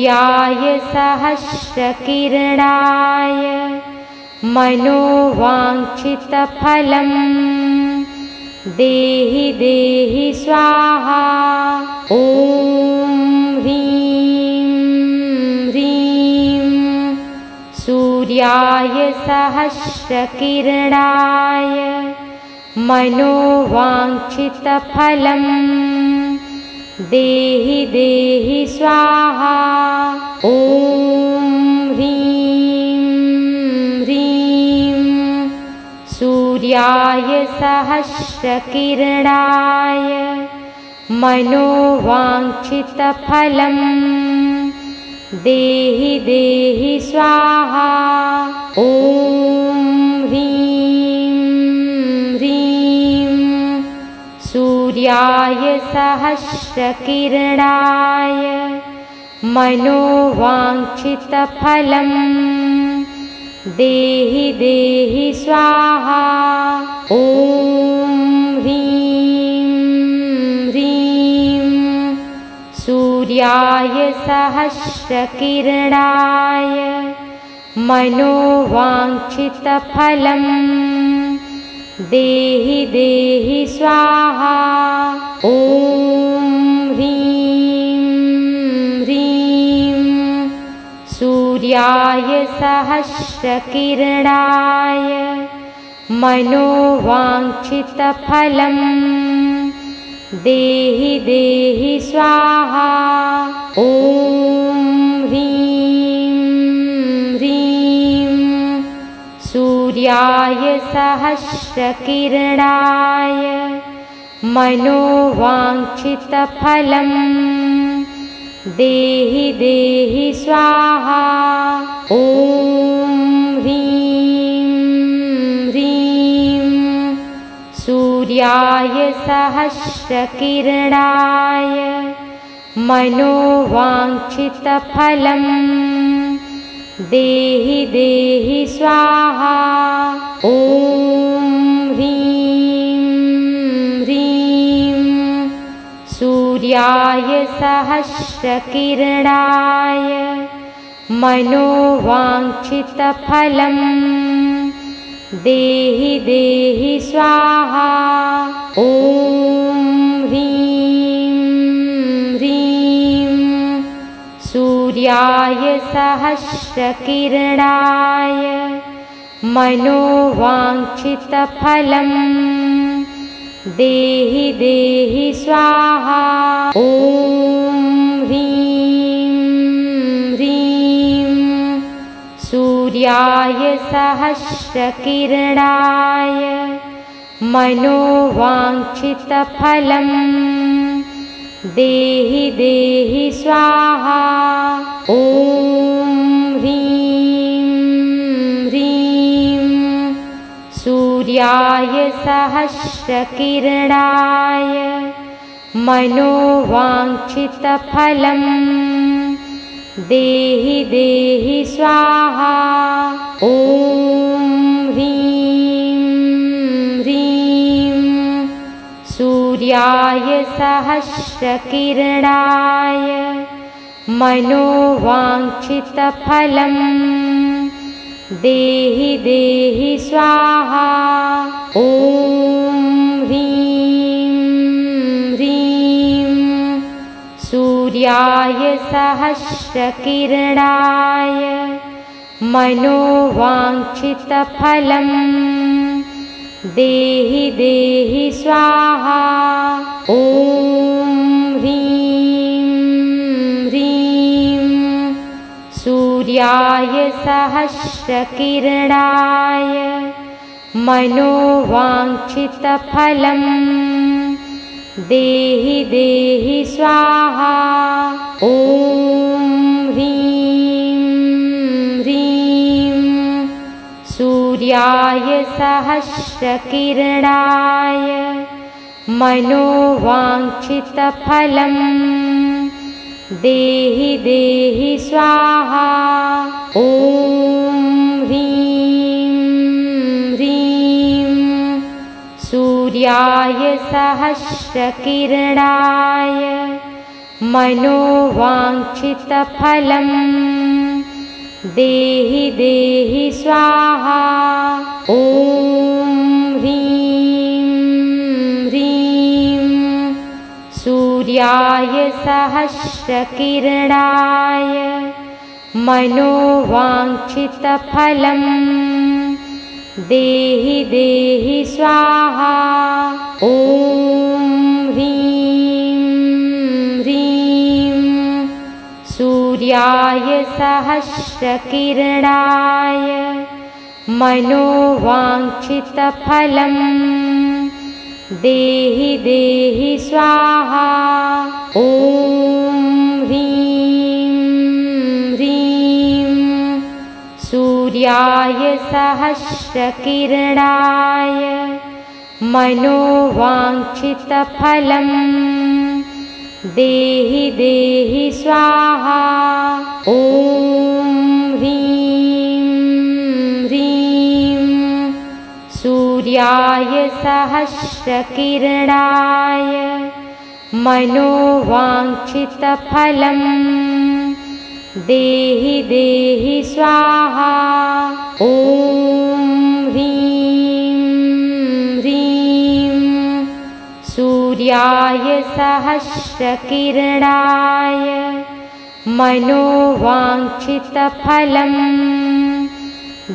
सूर्याय सहस्रकिरणाय मनोवाञ्छितफलं देहि देहि स्वाहा। ॐ ह्रीं ह्रीं सूर्याय सहस्रकिरणाय मनोवाञ्छितफलं देहि देहि स्वाहा। ॐ ह्रीं ह्रीं सूर्याय सहस्रकिरणाय मनोवाञ्छितफलं देहि देहि स्वाहा। ॐ ह्रीं ह्रीं सूर्याय सहस्रकिरणाय मनोवाञ्छितफलं देहि देहि स्वाहा। ॐ ह्रीं ह्रीं सूर्याय सहस्रकिरणाय मनोवाञ्छितफलं देहि देहि स्वाहा। ॐ ह्रीं ह्रीं सूर्याय सहस्रकिरणाय मनोवाञ्छितफलं देहि देहि स्वाहा। ॐ ह्रीं ह्रीं सूर्याय सहस्रकिरणाय मनोवाञ्छितफलं देहि देहि स्वाहा। ॐ ह्रीं ह्रीं सूर्याय सहस्रकिरणाय मनोवाञ्छितफलं देहि देहि स्वाहा। ॐ ह्रीं ह्रीं सूर्याय सहस्रकिरणाय मनोवाञ्छितफलं देहि देहि स्वाहा। ॐ ह्रीं ह्रीं सूर्याय सहस्रकिरणाय मनोवाञ्छितफलं देहि देहि स्वाहा। ॐ ह्रीं ह्रीं सूर्याय सहस्रकिरणाय मनोवाञ्छितफलं देहि देहि स्वाहा। ॐ ह्रीं ह्रीं सूर्याय सहस्रकिरणाय मनोवाञ्छितफलं देहि देहि स्वाहा। ॐ ह्रीं ह्रीं सूर्याय सहस्रकिरणाय मनोवाञ्छितफलं देहि देहि स्वाहा। ॐ ह्रीं ह्रीं सूर्याय सहस्रकिरणाय मनोवाञ्छितफलं देहि देहि स्वाहा। ॐ ह्रीं ह्रीं सूर्याय सहस्रकिरणाय मनोवाञ्छितफलं देहि देहि स्वाहा। ॐ ह्रीं ह्रीं सूर्याय सहस्रकिरणाय मनोवाञ्छितफलं देहि देहि स्वाहा। ॐ ह्रीं ह्रीं सूर्याय सहस्रकिरणाय मनोवाञ्छितफलं देहि देहि स्वाहा। ॐ ह्रीं ह्रीं सूर्याय सहस्रकिरणाय मनोवाञ्छितफलं देहि देहि स्वाहा। ॐ ह्रीं ह्रीं सूर्याय सहस्रकिरणाय मनोवाञ्छितफलं देहि देहि स्वाहा। ॐ ह्रीं ह्रीं सूर्याय सहस्रकिरणाय मनोवाञ्छितफलं देहि देहि स्वाहा। ॐ ह्रीं ह्रीं सूर्याय सहस्रकिरणाय मनोवाञ्छितफलं देहि देहि स्वाहा। ॐ ह्रीं ह्रीं सूर्याय सहस्रकिरणाय मनोवाञ्छितफलं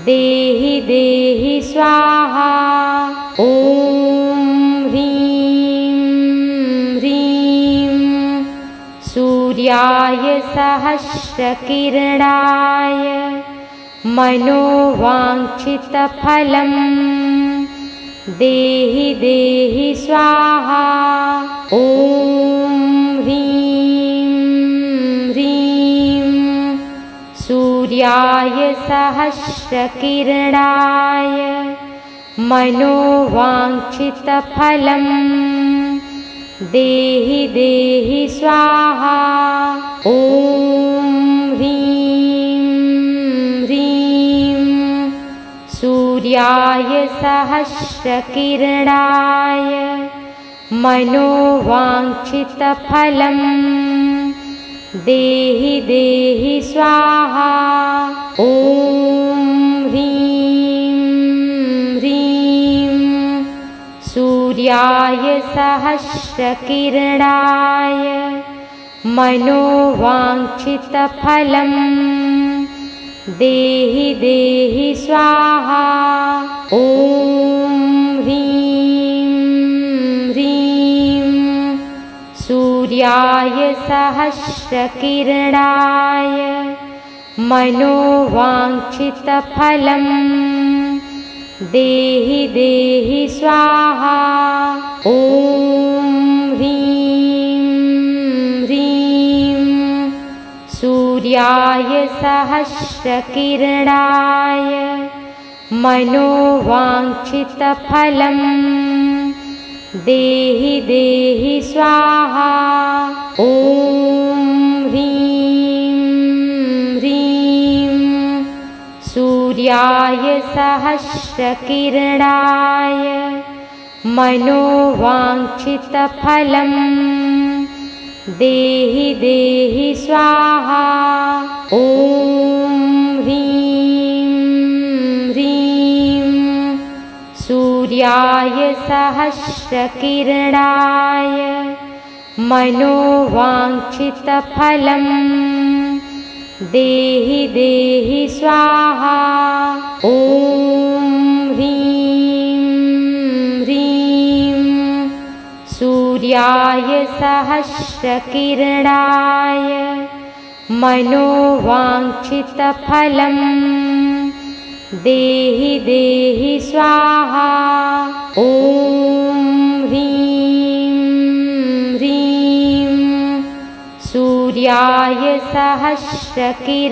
देहि देहि स्वाहा। ॐ ह्रीं ह्रीं सूर्याय सहस्रकिरणाय मनोवाञ्छितफलं देहि देहि स्वाहा। ॐ ह्रीं ह्रीं सूर्याय सहस्रकिरणाय मनोवाञ्छितफलं देहि देहि स्वाहा। ॐ ह्रीं ह्रीं सूर्याय सहस्रकिरणाय मनोवाञ्छितफलं देहि देहि स्वाहा। ॐ ह्रीं ह्रीं सूर्याय सहस्रकिरणाय मनोवाञ्छितफलं देहि देहि स्वाहा। ॐ ह्रीं ह्रीं सूर्याय सहस्रकिरणाय मनोवाञ्छितफलं देहि देहि स्वाहा। ॐ ह्रीं ह्रीं सूर्याय सहस्रकिरणाय मनोवाञ्छितफलं देहि देहि स्वाहा। ॐ ह्रीं ह्रीं सूर्याय सहस्रकिरणाय मनोवाञ्छितफलं देहि देहि स्वाहा। ॐ ह्रीं ह्रीं सूर्याय सहस्रकिरणाय मनोवाञ्छितफलं देहि देहि स्वाहा। ॐ ह्रीं ह्रीं सूर्याय सहस्रकिरणाय मनोवाञ्छितफलं देहि देहि स्वाहा। ॐ ह्रीं ह्रीं सूर्याय सहस्रकिरणाय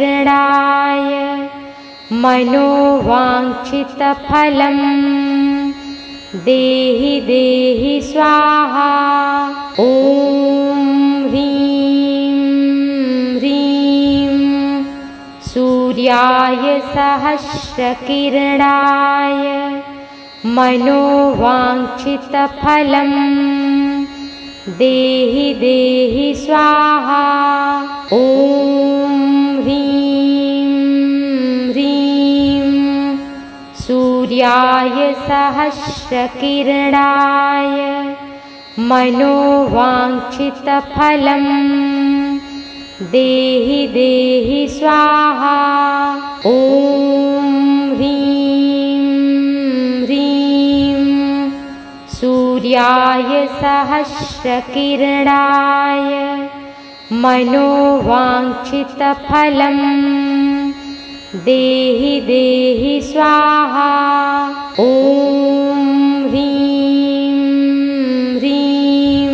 मनोवाञ्छितफलं देहि देहि स्वाहा। ॐ ह्रीं ह्रीं सूर्याय सहस्रकिरणाय मनोवाञ्छितफलं देहि देहि स्वाहा। ॐ ह्रीं ह्रीं सूर्याय सहस्रकिरणाय मनोवाञ्छितफलं देहि देहि स्वाहा। ॐ ह्रीं ह्रीं सूर्याय सहस्रकिरणाय मनोवाञ्छितफलं देहि देहि स्वाहा। ॐ ह्रीं ह्रीं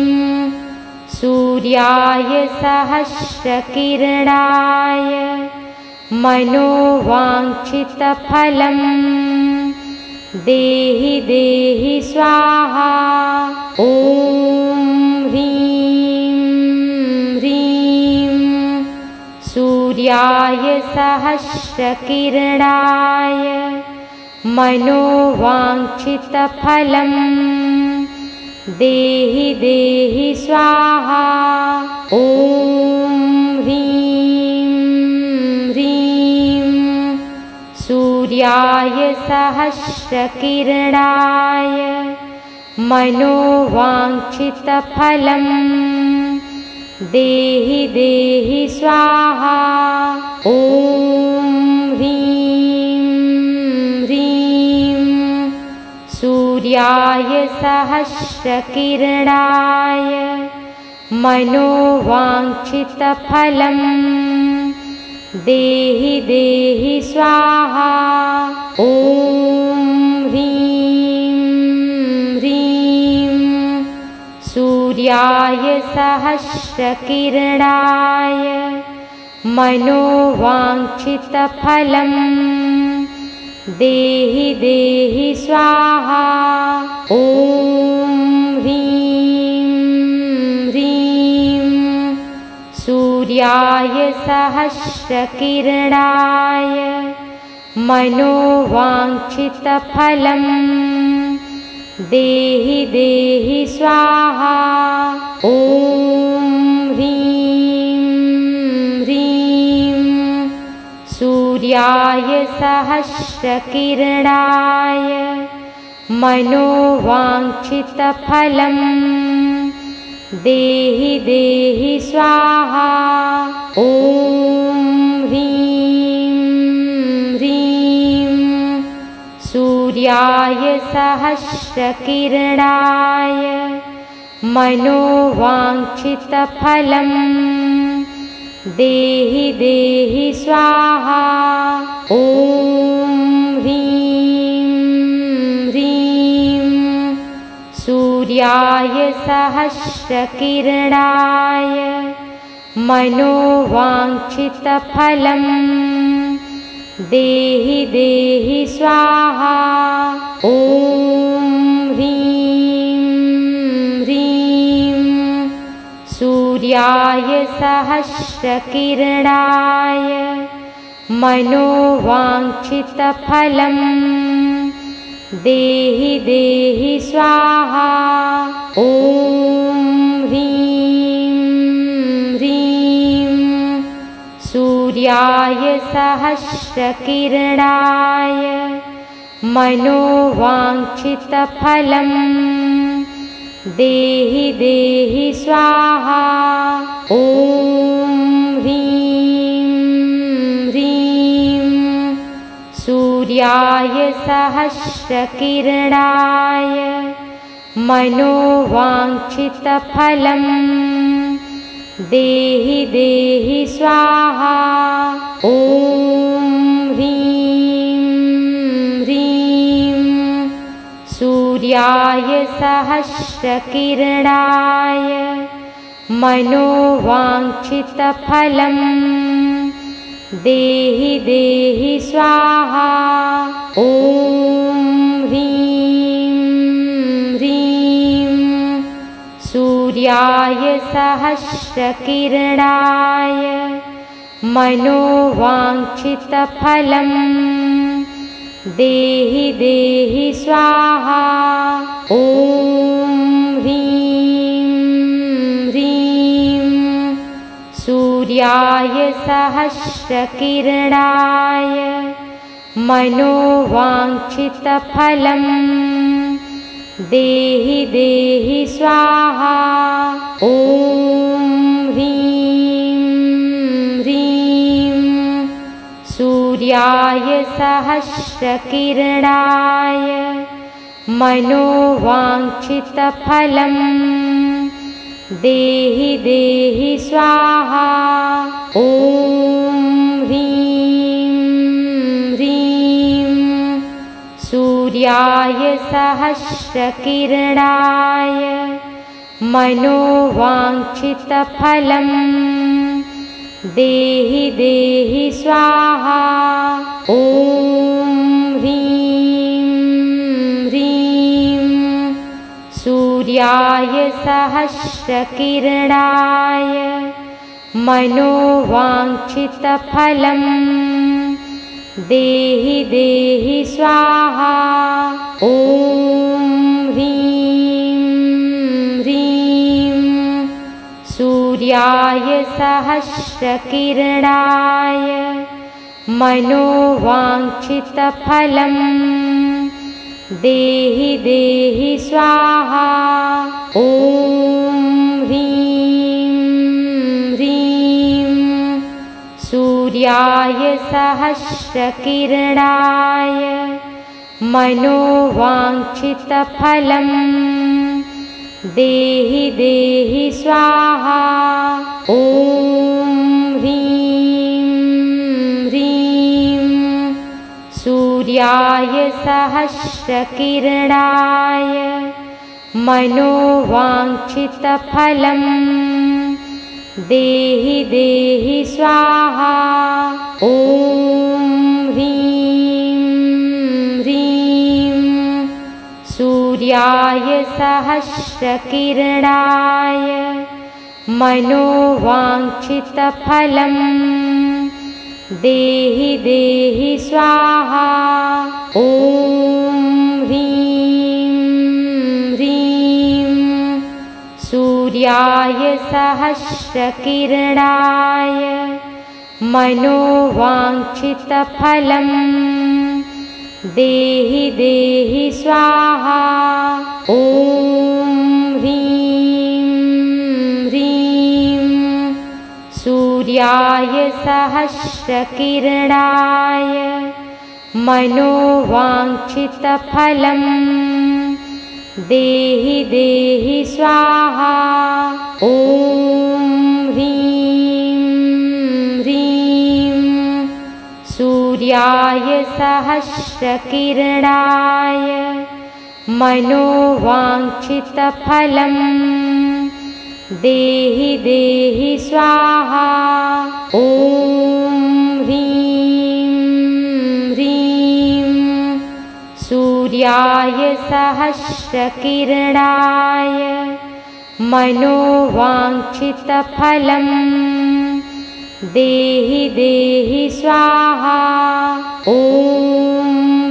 सूर्याय सहस्रकिरणाय मनोवाञ्छितफलं देहि देहि स्वाहा। ॐ ह्रीं ह्रीं सूर्याय सहस्रकिरणाय मनोवाञ्छितफलं देहि देहि स्वाहा। ॐ ह्रीं ह्रीं सूर्याय सहस्रकिरणाय मनोवाञ्छितफलं देहि देहि स्वाहा। ॐ ह्रीं ह्रीं सूर्याय सहस्रकिरणाय मनोवाञ्छितफलं देहि देहि स्वाहा। ॐ ह्रीं ह्रीं सूर्याय सहस्रकिरणाय मनोवाञ्छितफलं देहि देहि स्वाहा। ॐ ह्रीं ह्रीं सूर्याय सहस्रकिरणाय मनोवाञ्छितफलं देहि देहि स्वाहा। ॐ ह्रीं ह्रीं सूर्याय सहस्रकिरणाय मनोवाञ्छितफलं देहि देहि स्वाहा। ॐ ह्रीं ह्रीं सूर्याय सहस्रकिरणाय मनोवाञ्छितफलं देहि देहि स्वाहा। ॐ ह्रीं ह्रीं सूर्याय सहस्रकिरणाय मनोवाञ्छितफलं देहि देहि स्वाहा। ॐ ह्रीं ह्रीं सूर्याय सहस्रकिरणाय मनोवाञ्छितफलं देहि देहि स्वाहा। ॐ ह्रीं ह्रीं सूर्याय सहस्रकिरणाय मनोवाञ्छितफलं देहि देहि स्वाहा। ॐ ह्रीं ह्रीं सूर्याय सहस्रकिरणाय मनोवाञ्छितफलं देहि देहि स्वाहा। ॐ ह्रीं ह्रीं सूर्याय सहस्रकिरणाय मनोवाञ्छितफलं देहि देहि स्वाहा। ॐ ह्रीं ह्रीं सूर्याय सहस्रकिरणाय मनोवाञ्छितफलं देहि देहि स्वाहा। ॐ ह्रीं सूर्याय सहस्रकिरणाय मनोवाञ्छितफलं देहि देहि स्वाहा। ॐ ह्रीं ह्रीं सूर्याय सहस्रकिरणाय मनोवाञ्छितफलं देहि देहि स्वाहा। ॐ ह्रीं ह्रीं सूर्याय सहस्रकिरणाय मनोवाञ्छितफलं देहि देहि स्वाहा। ॐ ह्रीं ह्रीं सूर्याय सहस्रकिरणाय मनोवाञ्छितफलं देहि देहि स्वाहा। ॐ ह्रीं ह्रीं सूर्याय सहस्रकिरणाय मनोवाञ्छितफलं देहि देहि स्वाहा। ॐ ह्रीं ह्रीं सूर्याय सहस्रकिरणाय मनोवाञ्छितफलं देहि देहि स्वाहा। ॐ ह्रीं ह्रीं सूर्याय सहस्रकिरणाय मनोवाञ्छितफलं देहि देहि स्वाहा। ॐ ह्रीं ह्रीं सूर्याय सहस्रकिरणाय मनोवाञ्छितफलं देहि देहि स्वाहा। ॐ ह्रीं ह्रीं सूर्याय सहस्रकिरणाय मनोवाञ्छितफलं देहि देहि स्वाहा। ॐ ह्रीं ह्रीं सूर्याय सहस्रकिरणाय मनोवाञ्छितफलं देहि देहि स्वाहा। ॐ ह्रीं ह्रीं सूर्याय सहस्रकिरणाय मनोवाञ्छितफलं देहि देहि स्वाहा। ॐ ह्रीं ह्रीं सूर्याय सहस्रकिरणाय मनोवाञ्छितफलं देहि देहि स्वाहा। ॐ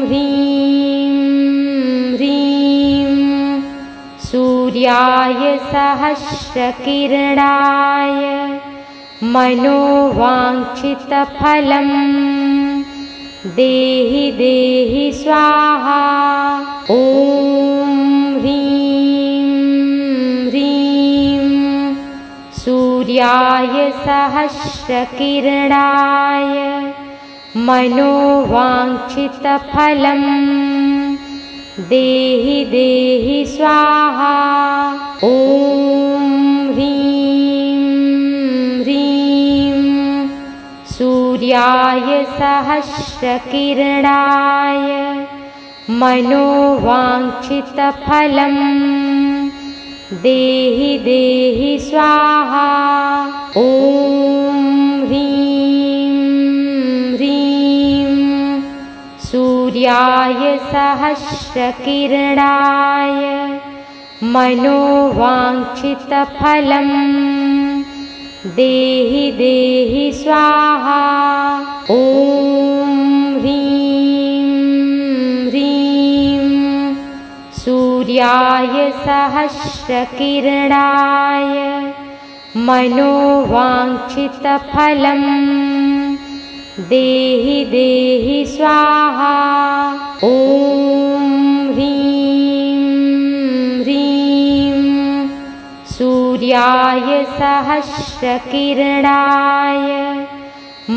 ह्रीं ह्रीं सूर्याय सहस्रकिरणाय मनोवाञ्छितफलं देहि देहि स्वाहा। ॐ ह्रीं ह्रीं सूर्याय सहस्रकिरणाय मनोवाञ्छितफलं देहि देहि स्वाहा। ॐ ह्रीं ह्रीं सूर्याय सहस्रकिरणाय मनोवाञ्छितफलं देहि देहि स्वाहा। ॐ ह्रीं ह्रीं सूर्याय सहस्रकिरणाय मनोवाञ्छितफलं देहि देहि स्वाहा। ॐ ह्रीं ह्रीं सूर्याय सहस्रकिरणाय मनोवाञ्छितफलं देहि देहि स्वाहा। ॐ ह्रीं ह्रीं सूर्याय सहस्रकिरणाय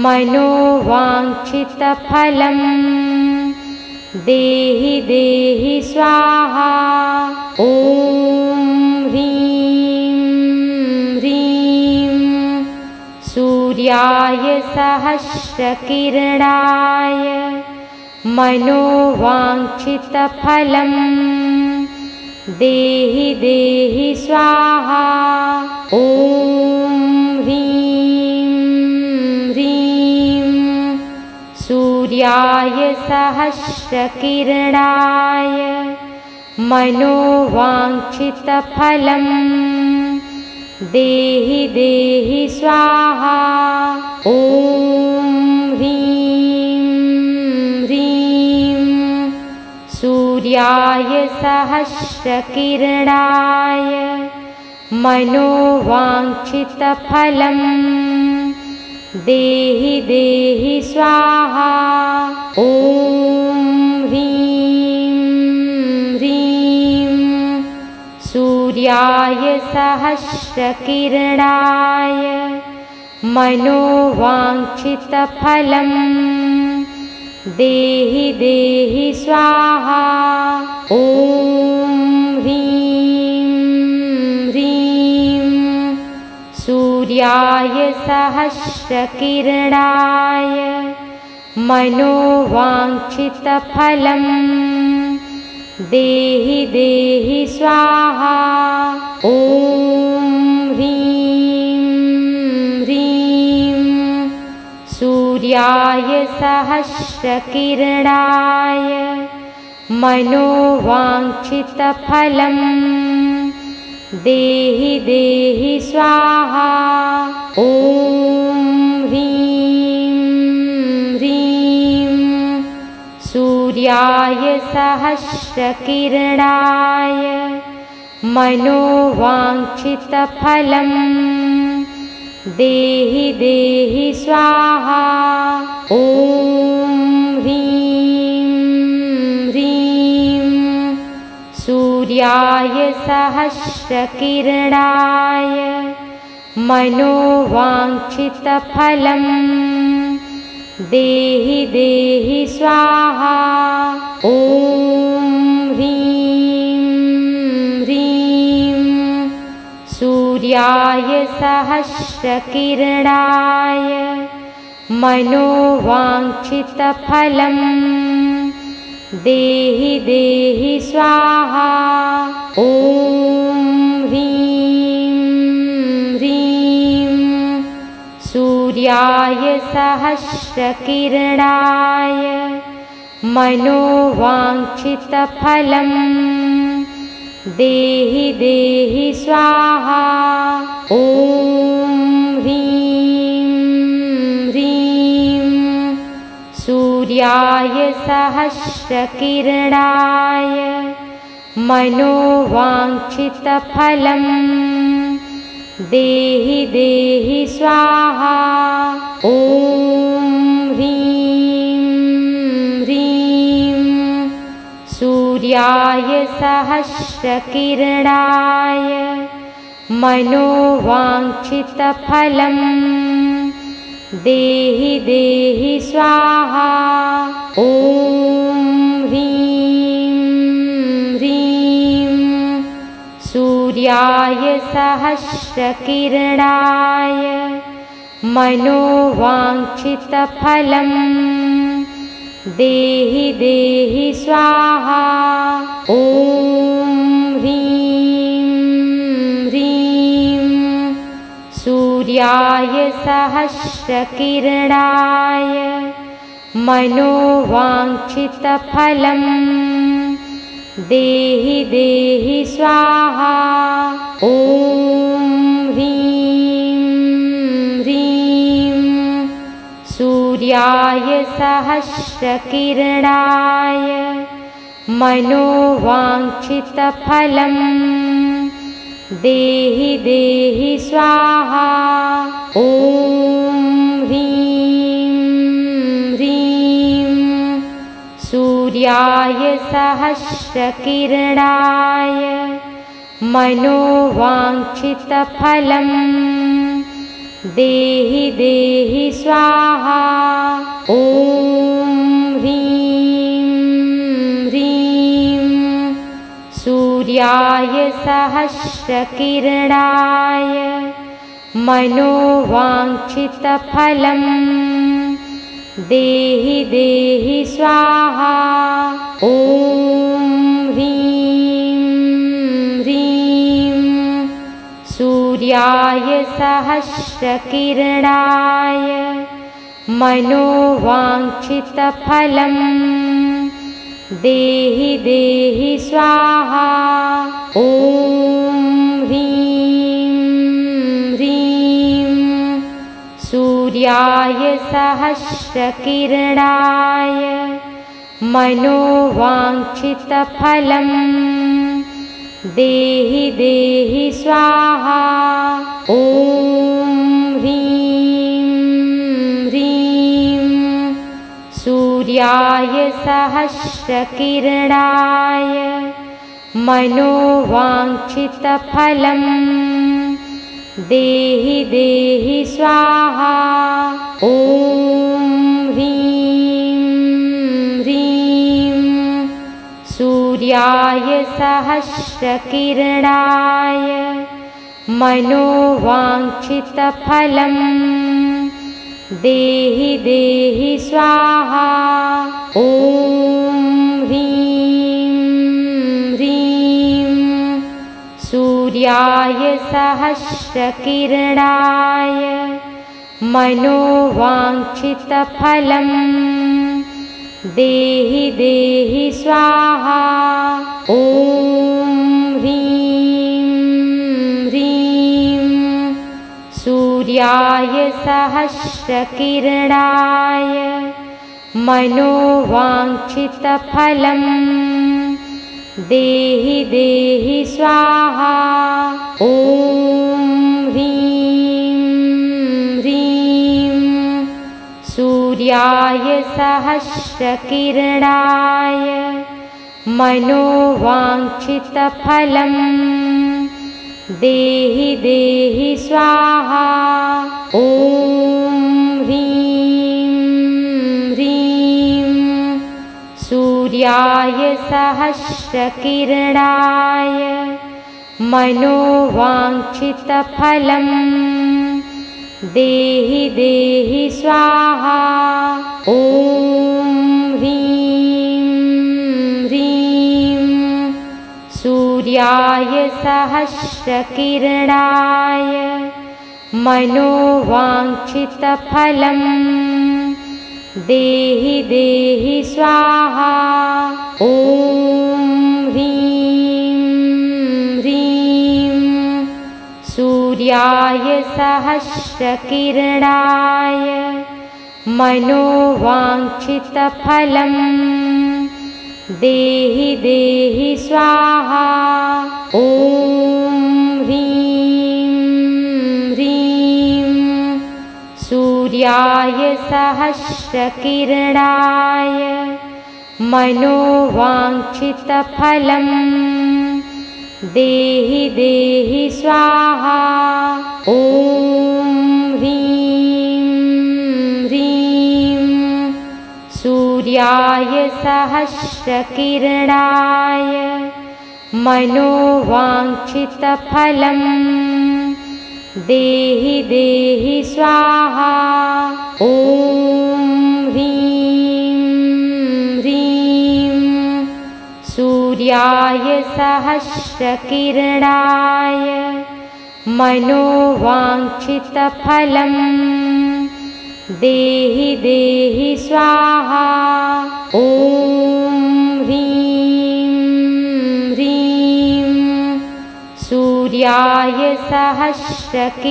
मनोवाञ्छितफलं देहि देहि स्वाहा। ॐ ह्रीं ह्रीं सूर्याय सहस्रकिरणाय मनोवाञ्छितफलं देहि देहि स्वाहा। ॐ ह्रीं ह्रीं सूर्याय सहस्रकिरणाय मनोवाञ्छितफलं देहि देहि स्वाहा। ॐ ह्रीं ह्रीं सूर्याय सहस्रकिरणाय मनोवाञ्छितफलं देहि देहि स्वाहा। ॐ ह्रीं ह्रीं सूर्याय सहस्रकिरणाय मनोवाञ्छितफलं देहि देहि स्वाहा। ॐ ह्रीं ह्रीं सूर्याय सहस्रकिरणाय मनोवाञ्छितफलं देहि देहि स्वाहा। ॐ ह्रीं ह्रीं सूर्याय सहस्रकिरणाय मनोवाञ्छितफलं देहि देहि स्वाहा। ॐ ह्रीं ह्रीं सूर्याय सहस्रकिरणाय मनोवाञ्छितफलं देहि देहि स्वाहा। ॐ ह्रीं ह्रीं सूर्याय सहस्रकिरणाय मनोवाञ्छितफलं देहि देहि स्वाहा। ॐ ह्रीं ह्रीं सूर्याय सहस्रकिरणाय मनोवाञ्छितफलं देहि देहि स्वाहा। ॐ ह्रीं ह्रीं सूर्याय सहस्रकिरणाय मनोवाञ्छितफलं देहि देहि स्वाहा। ॐ ह्रीं ह्रीं सूर्याय सहस्रकिरणाय मनोवाञ्छितफलं देहि देहि स्वाहा। ॐ ह्रीं ह्रीं सूर्याय सहस्रकिरणाय मनोवाञ्छितफलं देहि देहि स्वाहा। ॐ ह्रीं ह्रीं सूर्याय सहस्रकिरणाय मनोवाञ्छितफलं देहि देहि स्वाहा। ॐ ह्रीं ह्रीं सूर्याय सहस्रकिरणाय मनोवाञ्छितफलं देहि देहि स्वाहा। ॐ ह्रीं ह्रीं सूर्याय सहस्रकिरणाय मनोवाञ्छितफलं देहि देहि स्वाहा। ॐ ह्रीं ह्रीं सूर्याय सहस्रकिरणाय मनोवाञ्छितफलम् देहि देहि स्वाहा। ॐ ह्रीं ह्रीं सूर्याय सहस्रकिरणाय मनोवाञ्छितफलम् देहि देहि स्वाहा। ॐ ह्रीं ह्रीं सूर्याय सहस्रकिरणाय मनोवाञ्छितफलम् देहि देहि स्वाहा। ॐ ह्रीं ह्रीं सूर्याय सहस्रकिरणाय मनोवाञ्छितफलम् देहि देहि स्वाहा। ॐ ह्रीं ह्रीं सूर्याय सहस्रकिरणाय मनोवाञ्छितफलम् देहि देहि स्वाहा। ॐ ह्रीं ह्रीं सूर्याय सहस्रकिरणाय मनोवाञ्छितफलम् देहि देहि स्वाहा। ॐ ह्रीं ह्रीं सूर्याय सहस्रकिरणाय मनोवाञ्छितफलम् देहि देहि स्वाहा। ॐ ह्रीं ह्रीं सूर्याय सहस्रकिरणाय मनोवाञ्छितफलम् देहि देहि स्वाहा। ॐ ह्रीं ह्रीं सूर्याय सहस्रकिरणाय मनोवाञ्छितफलम् देहि देहि स्वाहा। ॐ ह्रीं ह्रीं सूर्याय सहस्रकिरणाय मनोवाञ्छितफलम् देहि देहि स्वाहा। ॐ ह्रीं ह्रीं सूर्याय सहस्रकिरणाय मनोवाञ्छितफलम् देहि देहि स्वाहा। ॐ ह्रीं ह्रीं सूर्याय सहस्रकिरणाय मनोवाञ्छितफलम् देहि देहि स्वाहा। ॐ ह्रीं ह्रीं सूर्याय सहस्रकिरणाय मनोवाञ्छितफलम् देहि देहि स्वाहा। ॐ ह्रीं ह्रीं सूर्याय सहस्रकिरणाय मनोवाञ्छितफलम् देहि देहि स्वाहा। ॐ ह्रीं ह्रीं सूर्याय सहस्रकिरणाय मनोवाञ्छितफलम् देहि देहि स्वाहा। ॐ ह्रीं ह्रीं सूर्याय सहस्रकिरणाय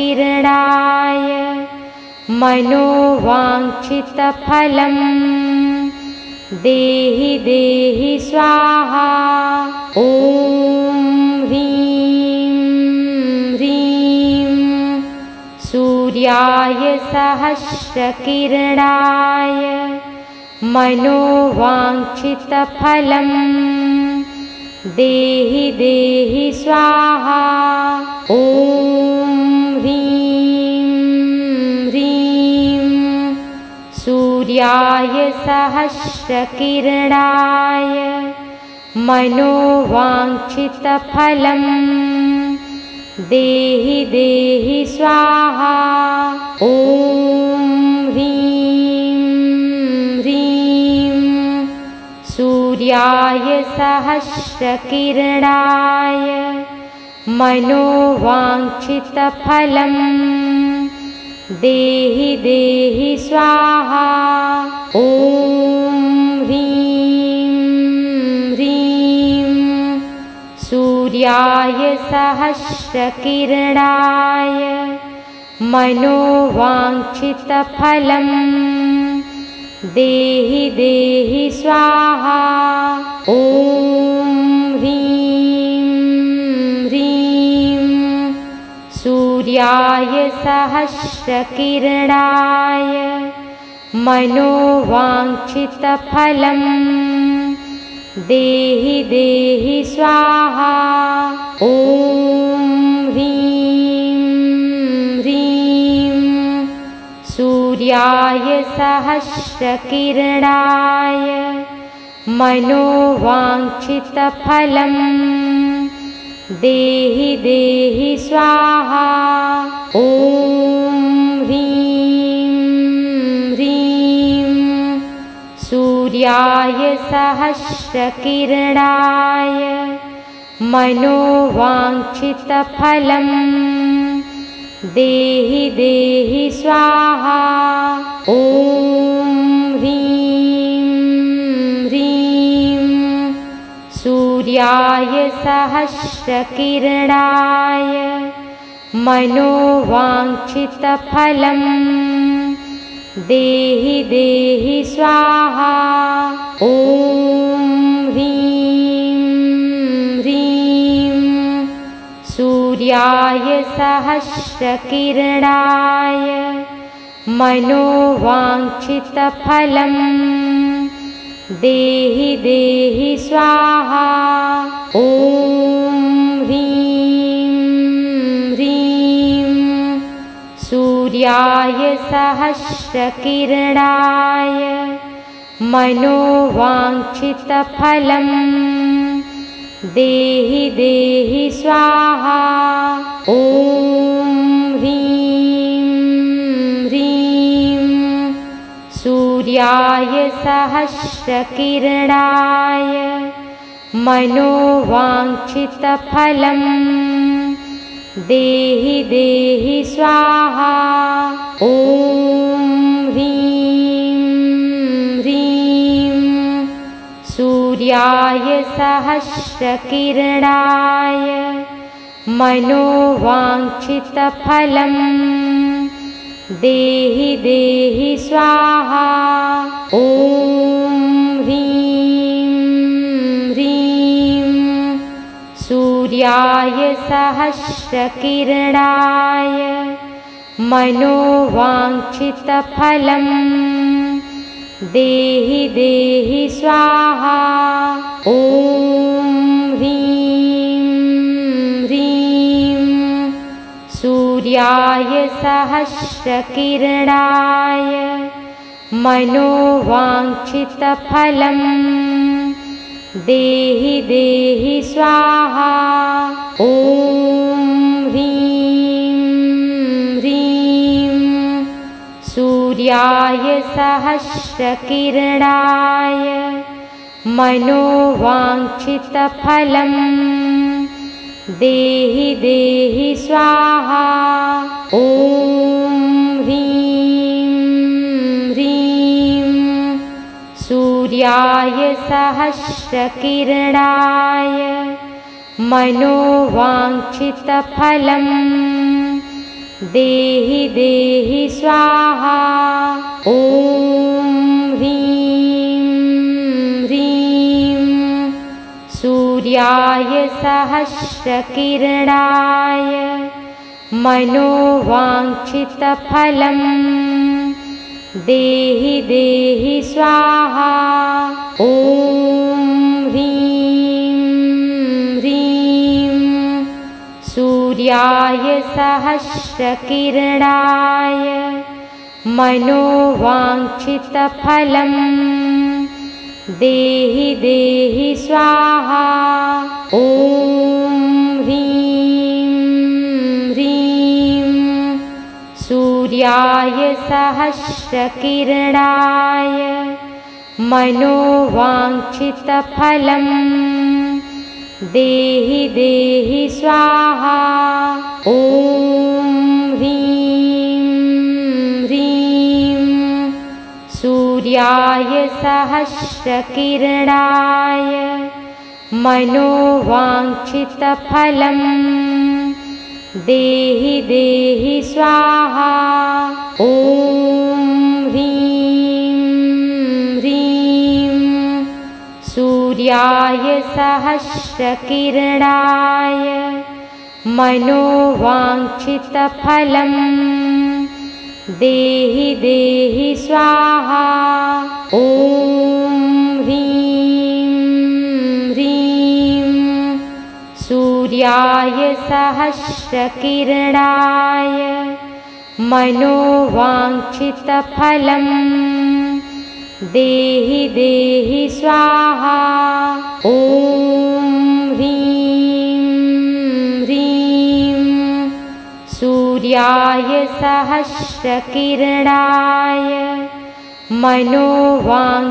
मनोवाञ्छितफलम् देहि देहि स्वाहा। ॐ ह्रीं सूर्याय सहस्रकिरणाय मनोवाञ्छितफलं देहि देहि स्वाहा। ॐ ह्रीं ह्रीं सूर्याय सहस्रकिरणाय मनोवाञ्छितफलं देहि देहि स्वाहा। ॐ ह्रीं ह्रीं सूर्याय सहस्रकिरणाय मनोवाञ्छितफलं देहि देहि स्वाहा। ॐ ह्रीं ह्रीं सूर्याय सहस्रकिरणाय मनोवाञ्छितफलं देहि देहि स्वाहा। ॐ ह्रीं ह्रीं सूर्याय सहस्रकिरणाय मनोवाञ्छितफलं देहि देहि स्वाहा। ॐ ह्रीं ह्रीं सूर्याय सहस्रकिरणाय मनोवाञ्छितफलं देहि देहि स्वाहा। ॐ ह्रीं ह्रीं सूर्याय सहस्रकिरणाय मनोवाञ्छितफलं देहि देहि स्वाहा। ॐ ह्रीं ह्रीं सूर्याय सहस्रकिरणाय मनोवाञ्छितफलं देहि देहि स्वाहा। ॐ ह्रीं ह्रीं सूर्याय सहस्रकिरणाय मनोवाञ्छितफलं देहि देहि स्वाहा। ॐ ह्रीं ह्रीं सूर्याय सहस्रकिरणाय मनोवाञ्छितफलं देहि देहि स्वाहा। ॐ ह्रीं ह्रीं सूर्याय सहस्रकिरणाय मनोवाञ्छितफलं देहि देहि स्वाहा। ॐ ह्रीं ह्रीं सूर्याय सहस्रकिरणाय मनोवाञ्छितफलं देहि देहि स्वाहा। ॐ ह्रीं ह्रीं सूर्याय सहस्रकिरणाय मनोवाञ्छितफलं देहि देहि स्वाहा। ॐ ह्रीं ह्रीं सूर्याय सहस्रकिरणाय मनोवाञ्छितफलं देहि देहि स्वाहा। ॐ ह्रीं ह्रीं सूर्याय सहस्रकिरणाय मनोवाञ्छितफलं देहि देहि स्वाहा। ॐ ह्रीं ह्रीं सूर्याय सहस्रकिरणाय मनोवाञ्छितफलं देहि देहि स्वाहा। ॐ ह्रीं ह्रीं सूर्याय सहस्रकिरणाय मनोवाञ्छितफलं देहि देहि स्वाहा। ॐ ह्रीं ह्रीं सूर्याय सहस्रकिरणाय मनोवाञ्छितफलं देहि देहि स्वाहा। ॐ ह्रीं ह्रीं सूर्याय सहस्रकिरणाय मनोवाञ्छितफलं देहि देहि स्वाहा। ॐ ह्रीं ह्रीं सूर्याय सहस्रकिरणाय मनोवाञ्छितफलं देहि देहि स्वाहा। ॐ ह्रीं ह्रीं सूर्याय सहस्रकिरणाय मनोवाञ्छितफलं देहि देहि स्वाहा। ॐ ह्रीं ह्रीं सूर्याय सहस्रकिरणाय मनोवाञ्छितफलं देहि देहि स्वाहा। ॐ ह्रीं ह्रीं सूर्याय सहस्रकिरणाय मनोवाञ्छितफलं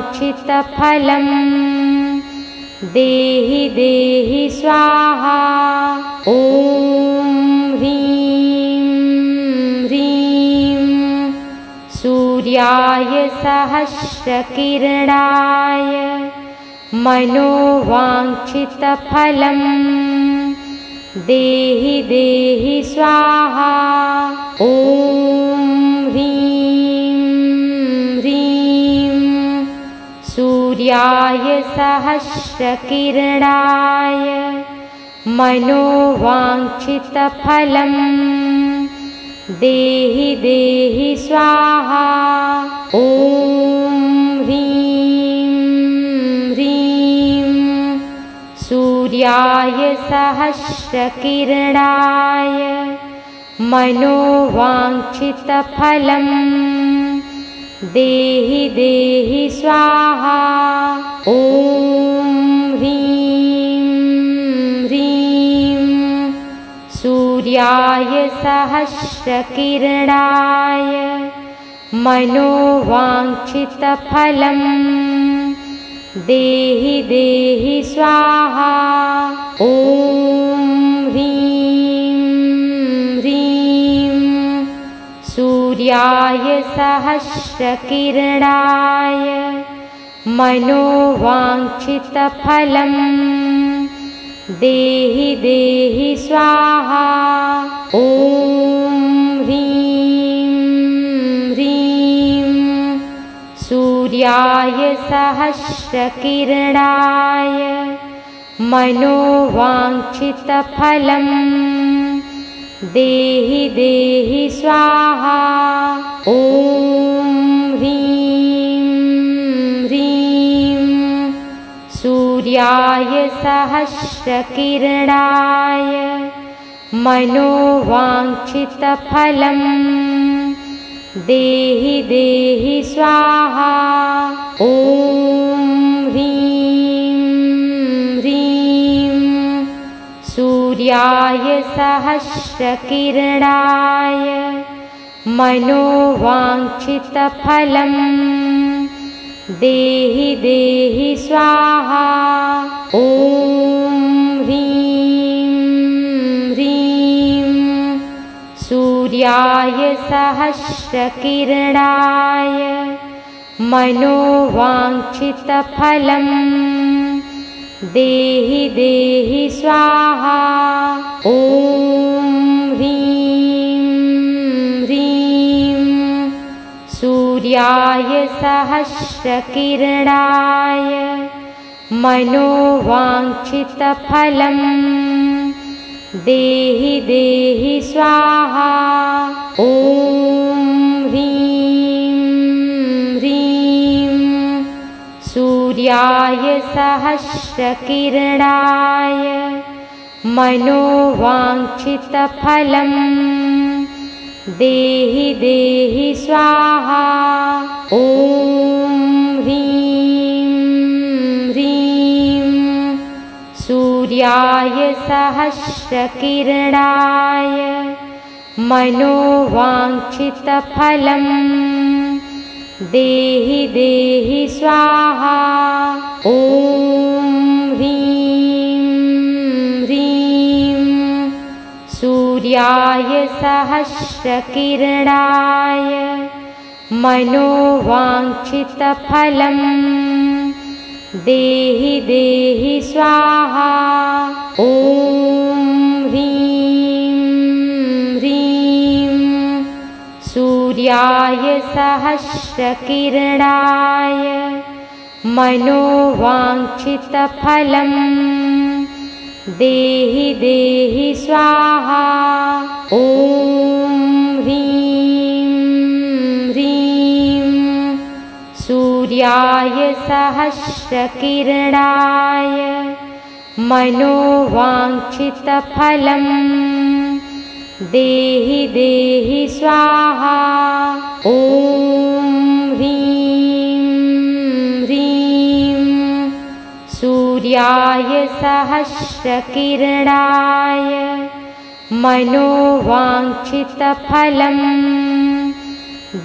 देहि देहि स्वाहा। ॐ ह्रीं ह्रीं सूर्याय सहस्रकिरणाय मनोवाञ्छितफलं देहि देहि स्वाहा। ॐ ह्रीं ह्रीं सूर्याय सहस्रकिरणाय मनोवाञ्छितफलं देहि देहि स्वाहा। ॐ ह्रीं ह्रीं सूर्याय सहस्रकिरणाय मनोवाञ्छितफलं देहि देहि स्वाहा। ॐ ह्रीं ह्रीं सूर्याय सहस्रकिरणाय मनोवाञ्छितफलं देहि देहि स्वाहा। ॐ ह्रीं ह्रीं सूर्याय सहस्रकिरणाय मनोवाञ्छितफलं देहि देहि स्वाहा। ॐ ह्रीं ह्रीं सूर्याय सहस्रकिरणाय मनोवाञ्छितफलं देहि देहि स्वाहा। ॐ ह्रीं ह्रीं सूर्याय सहस्रकिरणाय मनोवाञ्छितफलं देहि देहि स्वाहा। ॐ ह्रीं ह्रीं सूर्याय सहस्रकिरणाय मनोवाञ्छितफलं देहि देहि स्वाहा। ॐ ह्रीं ह्रीं सूर्याय सहस्रकिरणाय मनोवाञ्छितफलं देहि देहि स्वाहा। ॐ ह्रीं ह्रीं सूर्याय सहस्रकिरणाय मनोवाञ्छितफलं देहि देहि स्वाहा। ॐ ह्रीं ह्रीं सूर्याय सहस्रकिरणाय मनोवाञ्छितफलं देहि देहि स्वाहा। ॐ ह्रीं ह्रीं सूर्याय सहस्रकिरणाय मनोवाञ्छितफलं देहि देहि स्वाहा। ॐ ह्रीं ह्रीं सूर्याय सहस्रकिरणाय मनोवाञ्छितफलं देहि देहि स्वाहा। ॐ ह्रीं ह्रीं सूर्याय सहस्रकिरणाय मनोवाञ्छितफलं देहि देहि स्वाहा। ॐ ह्रीं ह्रीं सूर्याय सहस्रकिरणाय मनोवाञ्छितफलं देहि देहि स्वाहा। ॐ ह्रीं ह्रीं सूर्याय सहस्रकिरणाय मनोवाञ्छितफलं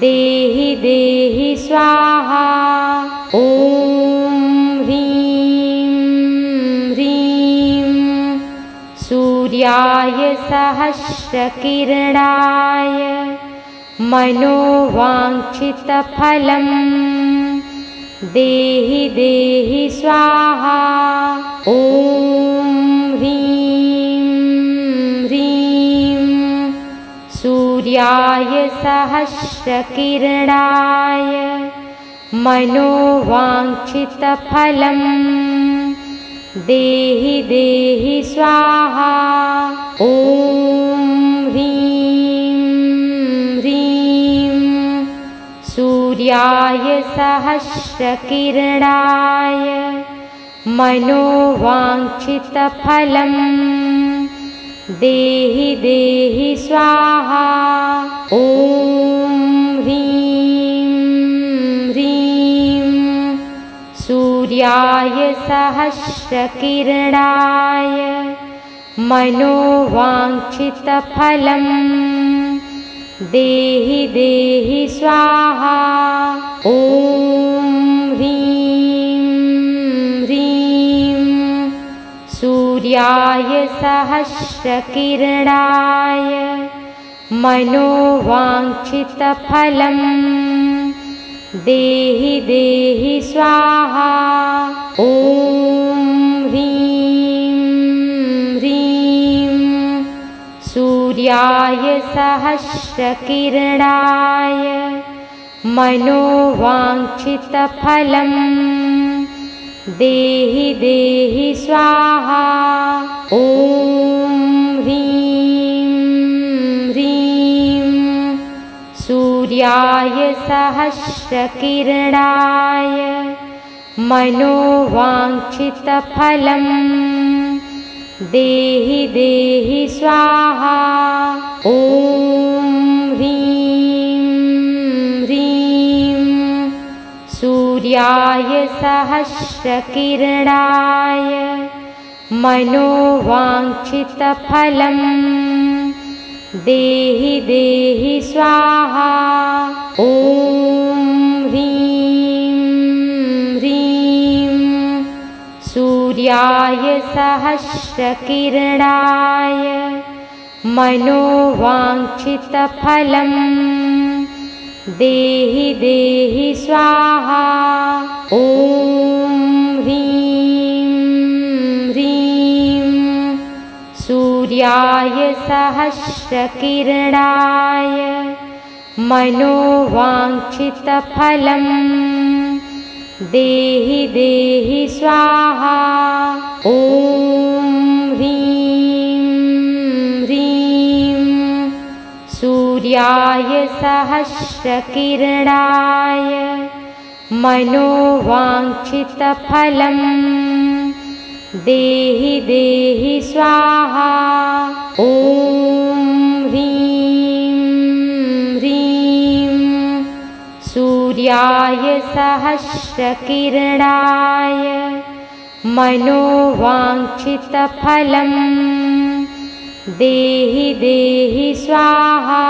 देहि देहि स्वाहा। ॐ ह्रीं ह्रीं सूर्याय सहस्रकिरणाय मनोवाञ्छितफलं देहि देहि स्वाहा। ॐ ह्रीं ह्रीं सूर्याय सहस्रकिरणाय मनोवाञ्छितफलं देहि देहि स्वाहा। ॐ ह्रीं ह्रीं सूर्याय सहस्रकिरणाय मनोवाञ्छितफलं देहि देहि स्वाहा। ॐ ह्रीं ह्रीं सूर्याय सहस्रकिरणाय मनोवाञ्छितफलं देहि देहि स्वाहा। ॐ ह्रीं ह्रीं सूर्याय सहस्रकिरणाय मनोवाञ्छितफलं देहि देहि स्वाहा। ॐ ह्रीं ह्रीं सूर्याय सहस्रकिरणाय मनोवाञ्छितफलं देहि देहि स्वाहा। ॐ ह्रीं ह्रीं सूर्याय सहस्रकिरणाय मनोवाञ्छितफलं देहि देहि स्वाहा। ॐ ह्रीं ह्रीं सूर्याय सहस्रकिरणाय मनोवाञ्छितफलं देहि देहि स्वाहा। ॐ ह्रीं ह्रीं सूर्याय सहस्रकिरणाय मनोवाञ्छितफलं देहि देहि स्वाहा। ॐ ह्रीं ह्रीं सूर्याय सहस्रकिरणाय मनोवाञ्छितफलं देहि देहि स्वाहा। ॐ ह्रीं सूर्याय सहस्रकिरणाय मनोवाञ्छितफलं देहि देहि स्वाहा। ॐ ह्रीं ह्रीं सूर्याय सहस्रकिरणाय मनोवाञ्छितफलं देहि देहि स्वाहा।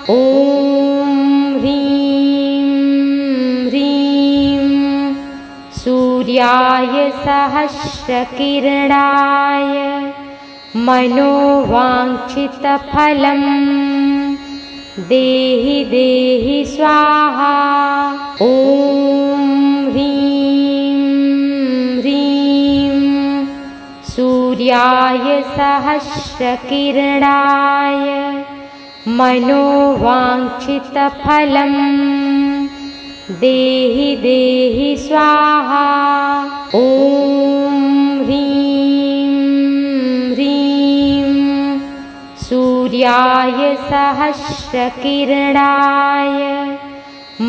ॐ ह्रीं ह्रीं सूर्याय सहस्रकिरणाय मनोवाञ्छितफलं देहि देहि स्वाहा। ॐ ह्रीं ह्रीं सूर्याय सहस्रकिरणाय मनोवाञ्छितफलं देहि देहि स्वाहा। ॐ ह्रीं ह्रीं सूर्याय सहस्रकिरणाय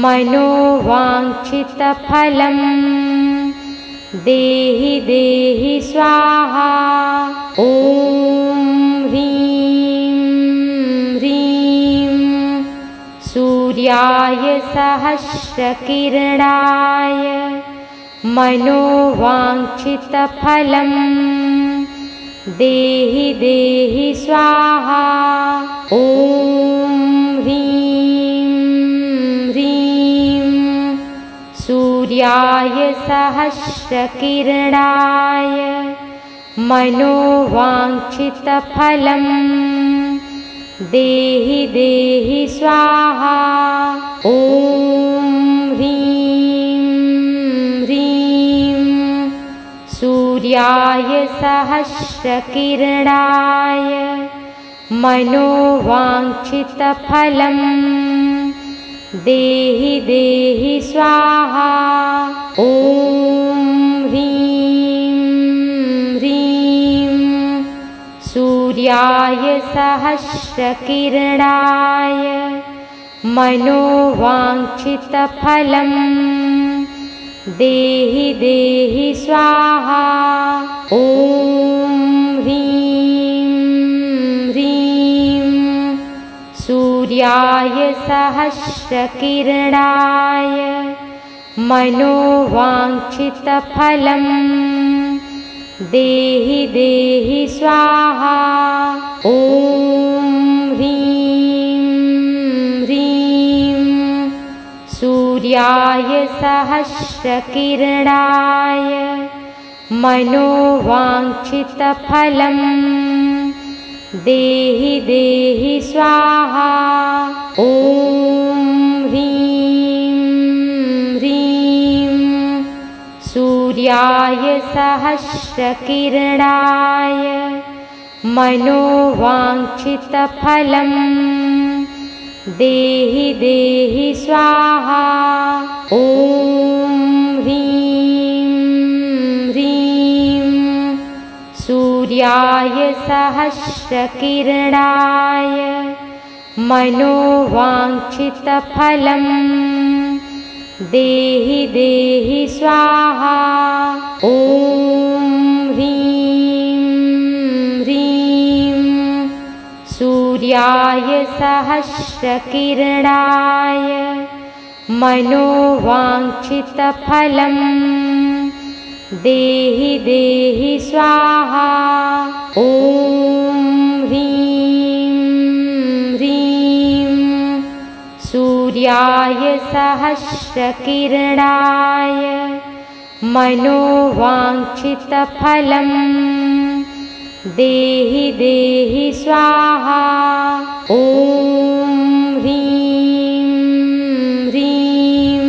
मनोवाञ्छितफलं देहि देहि स्वाहा। ॐ ह्रीं ह्रीं सूर्याय सहस्रकिरणाय मनोवाञ्छितफलं देहि देहि स्वाहा। ॐ ह्रीं ह्रीं सूर्याय सहस्रकिरणाय मनोवाञ्छितफलं देहि देहि स्वाहा। ॐ ह्रीं ह्रीं सूर्याय सहस्रकिरणाय मनोवाञ्छितफलं देहि देहि स्वाहा। ॐ ह्रीं ह्रीं सूर्याय सहस्रकिरणाय मनोवाञ्छितफलं देहि देहि स्वाहा। ॐ ह्रीं ह्रीं सूर्याय सहस्रकिरणाय मनोवाञ्छितफलं देहि देहि स्वाहा। ॐ ह्रीं ह्रीं सूर्याय सहस्रकिरणाय मनोवाञ्छितफलं देहि देहि स्वाहा। ॐ ह्रीं ह्रीं सूर्याय सहस्रकिरणाय मनोवाञ्छितफलं देहि देहि स्वाहा। ॐ ह्रीं ह्रीं सूर्याय सहस्रकिरणाय मनोवाञ्छितफलं देहि देहि स्वाहा। ॐ ह्रीं ह्रीं सूर्याय सहस्रकिरणाय मनोवाञ्छितफलं देहि देहि स्वाहा। ॐ ह्रीं ह्रीं सूर्याय सहस्रकिरणाय मनोवाञ्छितफलं देहि देहि स्वाहा। ॐ ह्रीं ह्रीं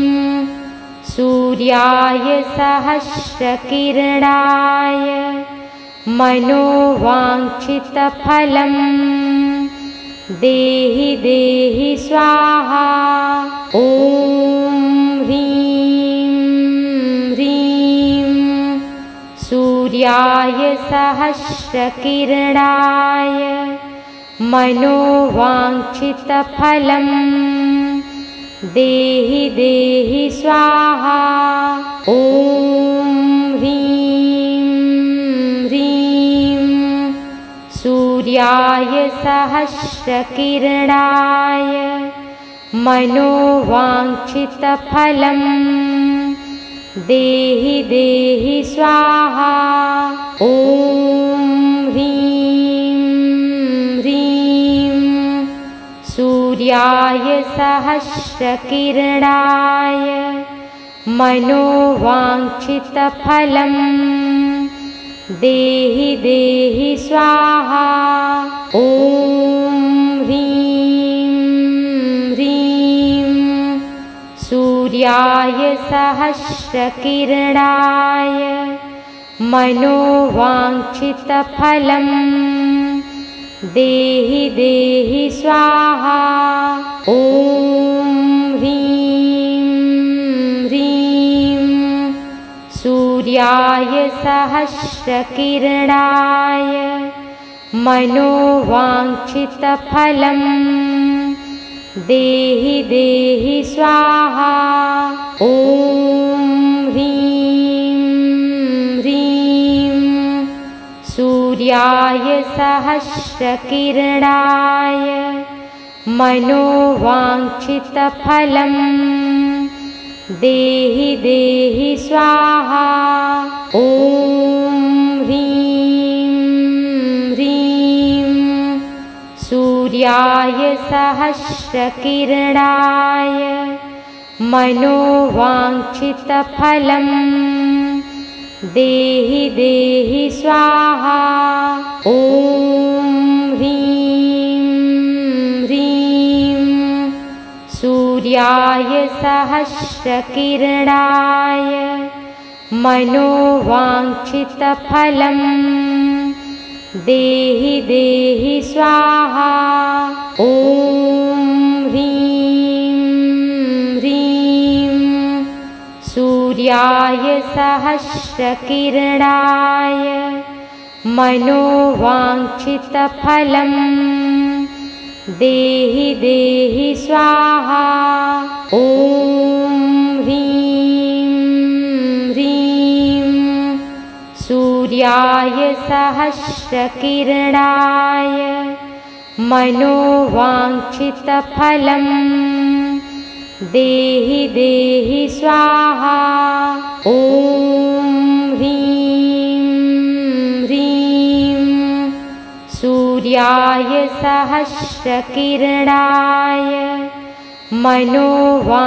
सूर्याय सहस्रकिरणाय मनोवाञ्छितफलं देहि देहि स्वाहा। ॐ ह्रीं ह्रीं सूर्याय सहस्रकिरणाय मनोवाञ्छितफलं देहि देहि स्वाहा। ॐ ह्रीं ह्रीं सूर्याय सहस्रकिरणाय मनोवाञ्छितफलं देहि देहि स्वाहा। ॐ ह्रीं ह्रीं सूर्याय सहस्रकिरणाय मनोवाञ्छितफलं देहि देहि स्वाहा। ॐ ह्रीं ह्रीं सूर्याय सहस्रकिरणाय मनोवाञ्छितफलं देहि देहि स्वाहा। ॐ ह्रीं ह्रीं सूर्याय सहस्रकिरणाय मनोवाञ्छितफलं देहि देहि स्वाहा। ॐ ह्रीं ह्रीं सूर्याय सहस्रकिरणाय मनोवाञ्छितफलं देहि देहि स्वाहा। ॐ ह्रीं ह्रीं सूर्याय सहस्रकिरणाय मनोवाञ्छितफलं देहि देहि स्वाहा। ॐ ह्रीं ह्रीं सूर्याय सहस्रकिरणाय मनोवाञ्छितफलं देहि देहि स्वाहा। ॐ ह्रीं ह्रीं सूर्याय सहस्रकिरणाय मनोवाञ्छितफलं देहि देहि स्वाहा। ॐ ह्रीं ह्रीं सूर्याय सहस्रकिरणाय मनोवाञ्छितफलं देहि देहि स्वाहा। ॐ ह्रीं ह्रीं सूर्याय सहस्रकिरणाय मनोवाञ्छितफलं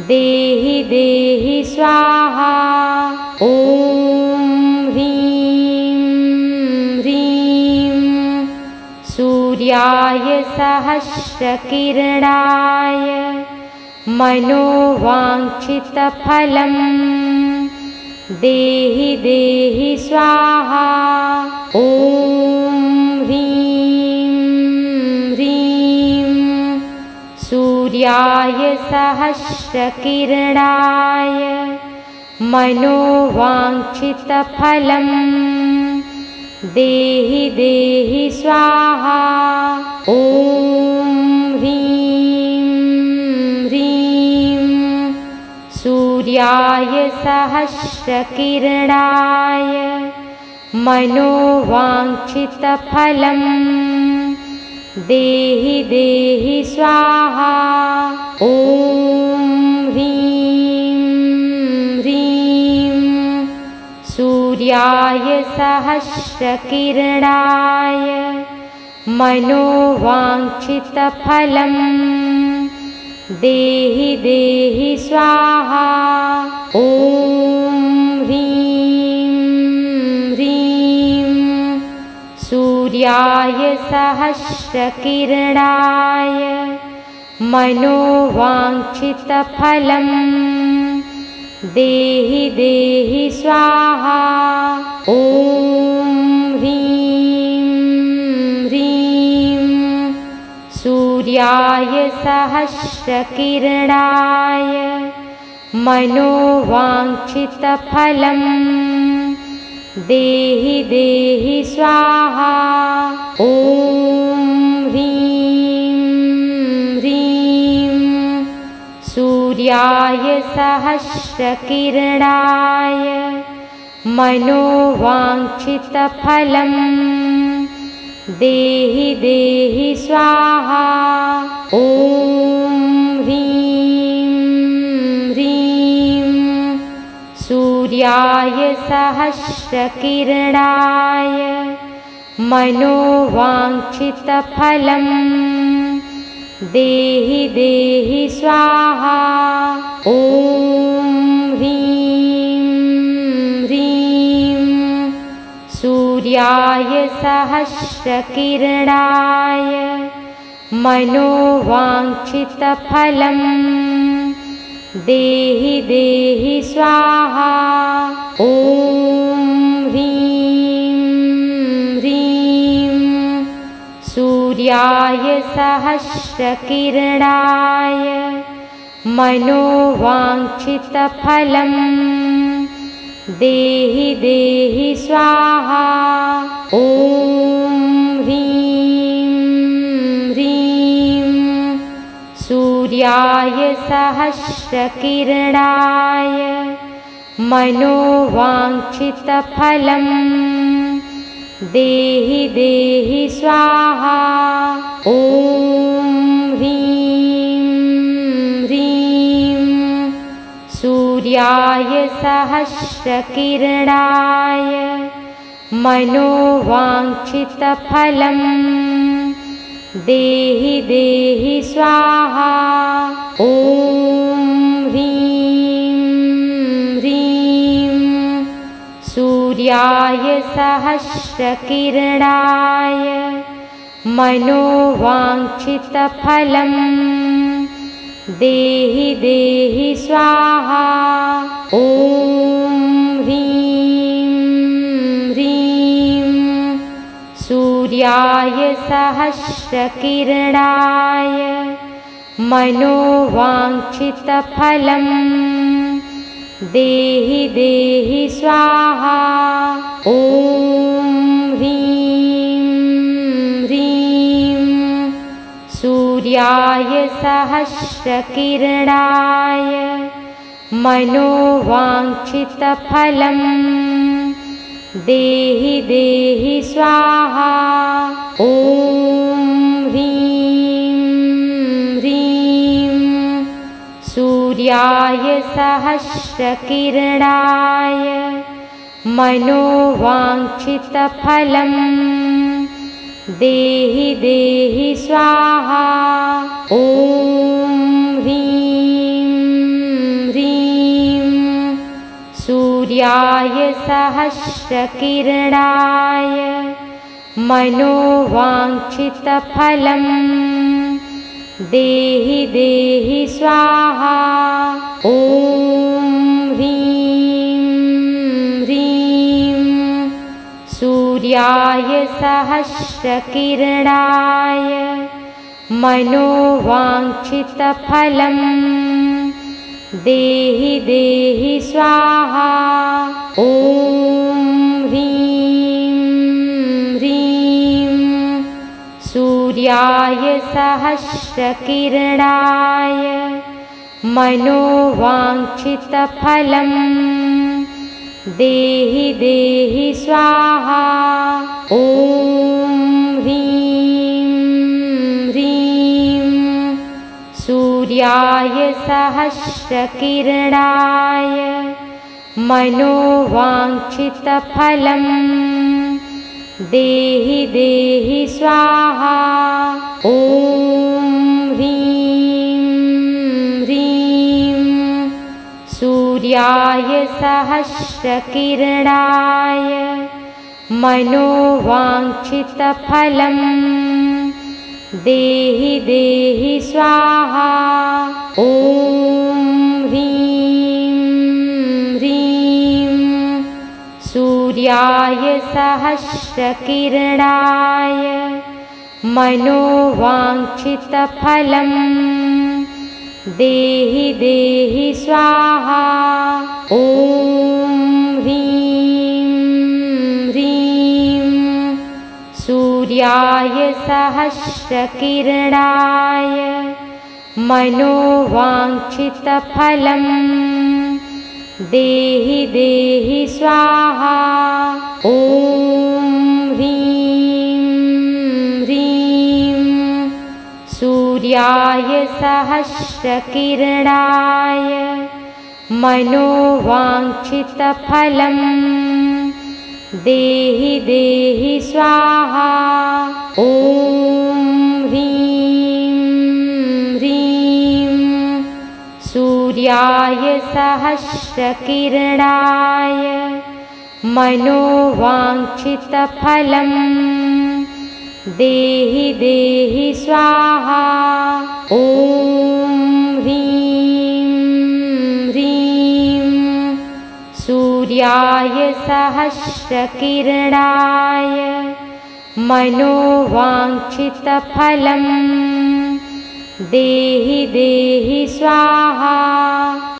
देहि देहि स्वाहा। ॐ ह्रीं ह्रीं सूर्याय सहस्रकिरणाय मनोवाञ्छितफलं देहि देहि स्वाहा। ॐ ह्रीं ह्रीं सूर्याय सहस्रकिरणाय मनोवाञ्छितफलं देहि देहि स्वाहा। ॐ ह्रीं ह्रीं सूर्याय सहस्रकिरणाय मनोवाञ्छितफलं देहि देहि स्वाहा। ॐ ह्रीं ह्रीं सूर्याय सहस्रकिरणाय मनोवाञ्छितफलं देहि देहि स्वाहा। ॐ ह्रीं ह्रीं सूर्याय सहस्रकिरणाय मनोवाञ्छितफलं देहि देहि स्वाहा। ॐ ह्रीं ह्रीं सूर्याय सहस्रकिरणाय मनोवाञ्छितफलं देहि देहि स्वाहा। ॐ ह्रीं ह्रीं सूर्याय सहस्रकिरणाय मनोवाञ्छितफलम् देहि देहि स्वाहा। ॐ ह्रीं ह्रीं सूर्याय सहस्रकिरणाय मनोवाञ्छितफलम् देहि देहि स्वाहा। ॐ ह्रीं ह्रीं सूर्याय सहस्रकिरणाय मनोवाञ्छितफलम् देहि देहि स्वाहा। ॐ ह्रीं ह्रीं सूर्याय सहस्रकिरणाय मनोवाञ्छितफलम् देहि देहि स्वाहा। ॐ ह्रीं ह्रीं सूर्याय सहस्रकिरणाय मनोवाञ्छितफलम् देहि देहि स्वाहा। ॐ ह्रीं ह्रीं सूर्याय सहस्रकिरणाय मनोवाञ्छितफलम् देहि देहि स्वाहा। ॐ ह्रीं ह्रीं सूर्याय सहस्रकिरणाय मनोवाञ्छितफलम् देहि देहि स्वाहा। ॐ ह्रीं ह्रीं सूर्याय सहस्रकिरणाय मनोवाञ्छितफलम् देहि देहि स्वाहा। ॐ ह्रीं ह्रीं सूर्याय सहस्रकिरणाय मनोवाञ्छितफलम् देहि देहि स्वाहा। ॐ ह्रीं ह्रीं सूर्याय सहस्रकिरणाय मनोवाञ्छितफलम् देहि देहि स्वाहा। ॐ ह्रीं ह्रीं सूर्याय सहस्रकिरणाय मनोवाञ्छितफलम् देहि देहि स्वाहा। ॐ ह्रीं ह्रीं सूर्याय सहस्रकिरणाय मनोवाञ्छितफलम् देहि देहि स्वाहा। ॐ ह्रीं ह्रीं सूर्याय सहस्रकिरणाय मनोवाञ्छितफलम् देहि देहि स्वाहा। ॐ ह्रीं ह्रीं सूर्याय सहस्रकिरणाय मनोवाञ्छितफलम् देहि देहि स्वाहा। ॐ ह्रीं ह्रीं सूर्याय सहस्रकिरणाय मनोवाञ्छितफलम् देहि देहि स्वाहा। ॐ ह्रीं ह्रीं सूर्याय सहस्रकिरणाय मनोवाञ्छितफलम् देहि देहि स्वाहा। ॐ ह्रीं सूर्याय सहस्रकिरणाय मनोवाञ्छितफलं देहि देहि स्वाहा। ॐ ह्रीं ह्रीं सूर्याय सहस्रकिरणाय मनोवाञ्छितफलं देहि देहि स्वाहा। ॐ ह्रीं ह्रीं सूर्याय सहस्रकिरणाय मनोवाञ्छितफलं देहि देहि स्वाहा। ॐ ह्रीं ह्रीं सूर्याय सहस्रकिरणाय मनोवाञ्छितफलं देहि देहि स्वाहा।